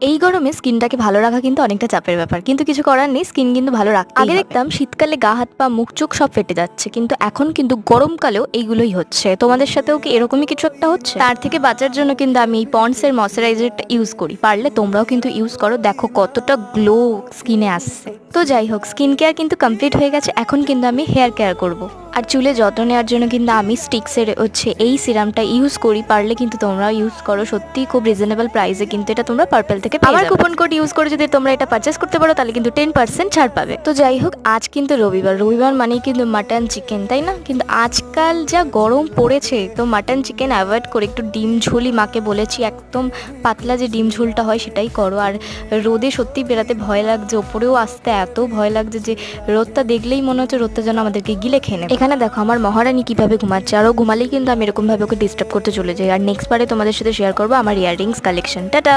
এই গরমে স্কিনটাকে ভালো রাখা কিন্তু অনেকটা চাপের ব্যাপার, কিন্তু কিছু করার নেই, স্কিন কিন্তু ভালো রাখতে। আগে দেখতাম শীতকালে গা হাত পা মুখ চোখ সব ফেটে যাচ্ছে, কিন্তু এখন কিন্তু গরমকালেও এইগুলোই হচ্ছে। তোমাদের সাথেও কি এরকমই কিছু একটা হচ্ছে? তার থেকে বাঁচার জন্য কিন্তু আমি এই পন্ডস এর ময়শ্চারাইজারটা ইউজ করি, পারলে তোমরাও কিন্তু ইউজ করো, দেখো কতটা গ্লো স্কিনে আসছে। তো যাই হোক, স্কিন কেয়ার কিন্তু কমপ্লিট হয়ে গেছে, এখন কিন্তু আমি হেয়ার কেয়ার করব। আর চুলে যত্ন নেওয়ার জন্য কিন্তু আমি স্টিক্সের এই সিরামটা ইউজ করি, পারলে কিন্তু তোমরাও ইউজ করো, সত্যি খুব রিজনেবল প্রাইসে কিন্তু এটা তোমরা পার্পল থেকে পেয়ে যাবে। আমার কুপন কোড ইউজ করে যদি তোমরা এটা পারচেস করতে পারো তাহলে কিন্তু 10% ছাড় পাবে। তো যাই হোক, আজ কিন্তু রবিবার মানেই কিন্তু মাটন চিকেন, তাই না? কিন্তু আজকাল যা গরম পড়েছে, তো মাটন চিকেন অ্যাভয়েড করে একটু ডিম ঝোলই মাকে বলেছি, একদম পাতলা যে ডিম ঝোলটা হয় সেটাই করো। আর রোদে সত্যি বেরাতে ভয় লাগছে, ওপরেও আসতে এত ভয় লাগছে যে রোদটা দেখলেই মনে হচ্ছে রোদটা যেন আমাদেরকে গিলে খেয়ে নেবে। এখানে দেখো আমার মহারানী কিভাবে ঘুমাচ্ছে, আরও ঘুমালেই কিন্তু আমি এরকম ভাবে ওকে ডিস্টার্ব করতে চলে যাই। আর নেক্সট বারে তোমাদের সাথে শেয়ার করবো আমার ইয়াররিংস কালেকশন। টাটা।